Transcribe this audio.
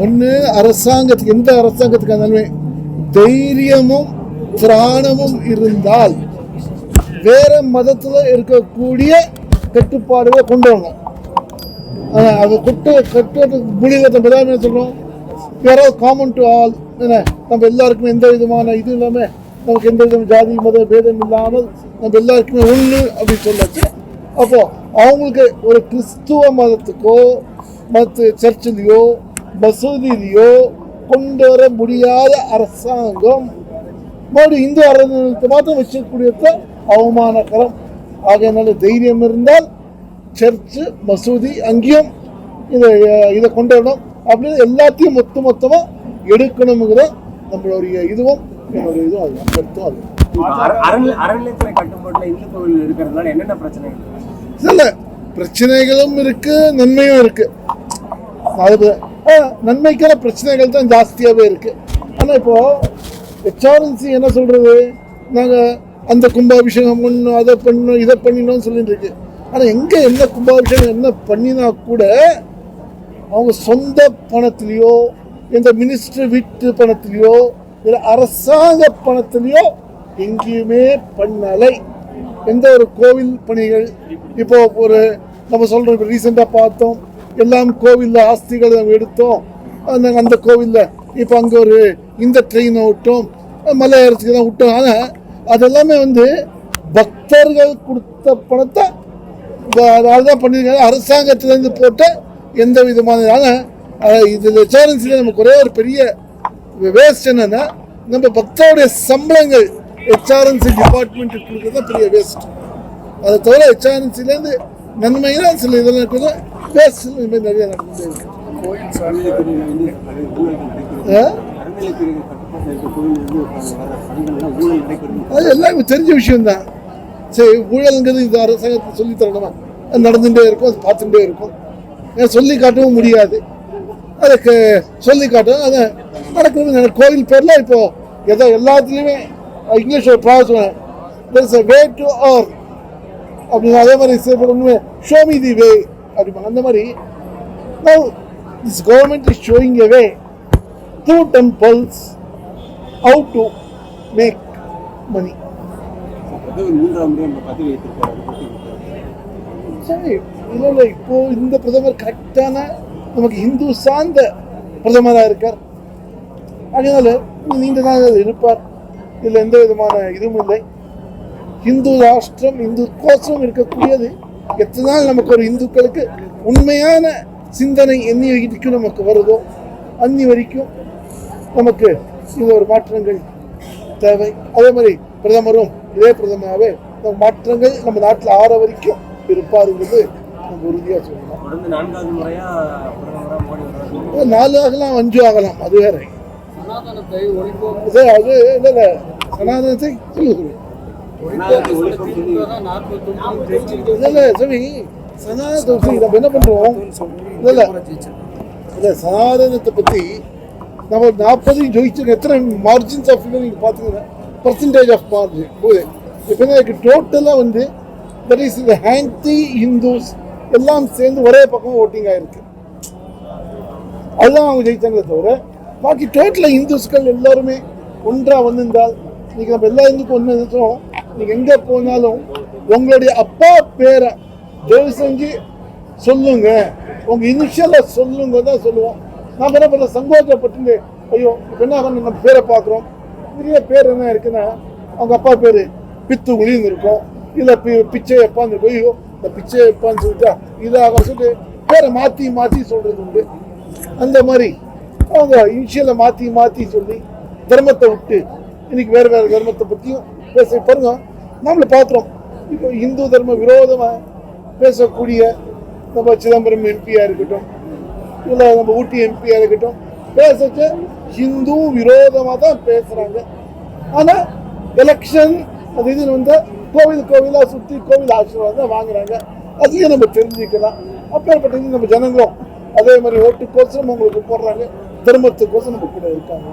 ஒன்று அரசாங்கத்துக்கு எந்த அரசாங்கத்துக்கு இருந்தாலுமே தைரியமும் திராணமும் இருந்தால் வேற மதத்தில் இருக்கக்கூடிய கட்டுப்பாடுகளை கொண்டு வரணும். அதை கட்டுறதுக்கு முடிவு நம்ம தான் என்ன சொல்கிறோம், யாராவது காமன் டு ஆல் என்ன, நம்ம எல்லாருக்குமே எந்த விதமான இது இல்லாமல் நமக்கு எந்த விதமான ஜாதி மத பேதம் இல்லாமல் நம்ம எல்லாருக்குமே ஒன்று அப்படின்னு சொல்லாச்சு. அப்போ அவங்களுக்கு ஒரு கிறிஸ்துவ மதத்துக்கோ சர்ச்சிலேயோ மசூதியிலையோ கொண்டு வர முடியாத அரசாங்கம் மறுபடியும் இந்து அறநிலையத்தை மாத்திரம் வச்சிருக்கக்கூடியது அவமானகரம். ஆகையினால தைரியம் இருந்தால் சர்ச்சு மசூதி அங்கேயும் இதை கொண்டு வரணும் அப்படின்னு எல்லாத்தையும் மொத்தமாக எடுக்கணுங்கிற நம்மளுடைய இதுவும் என்னுடைய இதுவும் அதுதான் கருத்தும். அது அறநிலையத்துறை கட்டுப்பாட்டில் இந்து கோவில் இருக்கிறதுனால என்னென்ன பிரச்சனைகள்? இல்லை, பிரச்சனைகளும் இருக்கு, நன்மையும் இருக்கு. அது நன்மைக்கான பிரச்சனைகள் தான் ஜாஸ்தியாகவே இருக்கு. ஆனால் இப்போ HRNC என்ன சொல்றது, நாங்கள் அந்த கும்பாபிஷேகம் பண்ணணும், அதை பண்ணணும், இதை பண்ணினோம்னு சொல்லிட்டு இருக்கு. ஆனால் எங்கே என்ன கும்பாபிஷேகம் என்ன பண்ணினா கூட அவங்க சொந்த பணத்திலையோ எந்த மினிஸ்டர் வீட்டு பணத்திலையோ இல்லை அரசாங்க பணத்திலையோ எங்கேயுமே பண்ணலை. எந்த ஒரு கோவில் பணிகள் இப்போ ஒரு நம்ம சொல்கிறோம், இப்போ ரீசெண்டாக பார்த்தோம், எல்லாம் கோவிலில் ஆஸ்திகளை நம்ம எடுத்தோம், அந்த கோவிலில் இப்போ அங்கே ஒரு இந்த ட்ரெயினை விட்டோம், மலை ஏறத்துக்கு தான் விட்டோம். ஆனால் அதெல்லாமே பக்தர்கள் கொடுத்த பணத்தை அதுதான் பண்ணியிருக்காங்க, அரசாங்கத்திலேருந்து போட்ட எந்த விதமான. ஆனால் இதில் HRNCயில் நமக்கு ஒரே ஒரு பெரிய வேஸ்ட் என்னன்னா, நம்ம பக்தருடைய சம்பளங்கள் HRNC டிபார்ட்மெண்ட்டுக்கு கொடுக்குறது தான் பெரிய வேஸ்ட். அதை தவிர HRNCலேருந்து நன்மையாக சில இதெல்லாம் இருக்குது, வேஸ்ட் இதுமாதிரி நிறைய நடந்துட்டு இருக்கு. அது எல்லாருக்கும் தெரிஞ்ச விஷயம்தான். சரி, ஊழல்ங்கிறது இந்த அரசாங்கத்தை சொல்லி தரணுமா? அது நடந்துகிட்டே இருக்கும், அது பார்த்துட்டே இருக்கும். ஏன் சொல்லி காட்டவும் முடியாது, அதுக்கு சொல்லி காட்டவும் அதை நடக்கிறது. கோவில் பேரில் இப்போ ஏதோ எல்லாத்துலேயுமே இங்கிலீஷ் ஒரு ப்ராசம் வே டு ஆர் அப்படின்னு, அதே மாதிரி ஒன்றுமே ஷோ மீ தி வே அப்படிம்பாங்க. அந்த மாதிரி now this government is showing a way through temples how to make money. சரி, இல்லை இப்போ இந்த பிரதமர் கரெக்டான நமக்கு இந்து சார்ந்த பிரதமராக இருக்கார். அதனால நீண்ட நாள் இருப்பார், இதில் எந்த விதமான இதுவும் இல்லை. இந்து ராஷ்டிரம் இந்து கோஷம் இருக்கக்கூடியது. எத்தனை நாள் நமக்கு ஒரு இந்துக்களுக்கு உண்மையான சிந்தனை என்னி வரைக்கும் நமக்கு வருதோ அன்னி வரைக்கும் நமக்கு இந்த ஒரு மாற்றங்கள் தேவை. அதே மாதிரி பிரதமரும் இதே பிரதமராகவே நம்ம மாற்றங்கள் நம்ம நாட்டில் ஆற வரைக்கும் இருப்பாருங்கிறது நம்ம உறுதியாக சொல்லலாம். 4 ஆகலாம் 5 ஆகலாம், அது வேற. அது இல்லை, சனாதனத்தை சொல்லி சரி, சனாதனத்தை நம்ம என்ன பண்றோம், இல்லை சனாதனத்தை பற்றி நம்ம 40 ஜெயிச்சு எத்தனை மார்ஜின்ஸ் ஆஃப் நீங்கள் பார்த்தீங்கன்னா பர்சன்டேஜ் ஆஃப் மார்ஜின் போது இப்போ எனக்கு டோட்டலாக தட் இஸ் இந்த ஆன்டி ஹிந்துஸ் எல்லாம் சேர்ந்து ஒரே பக்கம் ஓட்டிங் ஆகிருக்கு. அதுதான் அவங்க ஜெயிச்சாங்களே தவிர பாக்கி டோட்டலாக இந்துஸ்கள் எல்லாருமே ஒன்றாக வந்திருந்தால் இன்னைக்கு நம்ம எல்லா இந்துக்கும் ஒன்று நினைச்சோம். நீங்கள் எங்கே போனாலும் உங்களுடைய அப்பா பேரை தயவு செஞ்சு சொல்லுங்க, உங்கள் இனிஷியலை சொல்லுங்க தான் சொல்லுவோம். நாம் என்ன பண்ண சங்கோச்சப்பட்டு ஐயோ இப்போ என்ன பண்ண நம்ம பேரை பார்க்குறோம், பெரிய பேர் என்ன இருக்குன்னா அவங்க அப்பா பேர் பித்து உளின்னு இருக்கும், இல்லை பிச்சை எப்பான்னு இருக்கும். ஐயோ இந்த பிச்சை எப்பான்னு சொல்லிட்டா இதாக சொல்லிட்டு பேரை மாற்றி சொல்கிறது உண்டு. அந்த மாதிரி அவங்க இனிஷியலை மாற்றி சொல்லி தர்மத்தை விட்டு இன்னைக்கு வேறு தர்மத்தை பற்றியும் பேச பாருங்க. நம்மளை பார்க்குறோம், இப்போ இந்து தர்ம விரோதமாக பேசக்கூடிய நம்ம சிதம்பரம் எம்பியாக இருக்கட்டும், இல்லை நம்ம ஊட்டி எம்பியாக இருக்கட்டும், பேசச்சு ஹிந்து விரோதமாக தான் பேசுகிறாங்க. ஆனால் எலெக்ஷன் அது இதுன்னு கோவிலாக சுற்றி கோவில் ஆசீர்வாதம் தான் வாங்குறாங்க. அதையும் நம்ம தெரிஞ்சுக்கலாம். அப்பேற்பட்ட நம்ம ஜனங்களும் அதே மாதிரி ஓட்டுக்கோசரம் உங்களுக்கு போடுறாங்க, தர்மத்துக்கோசம் நம்ம கூட இருக்காங்க.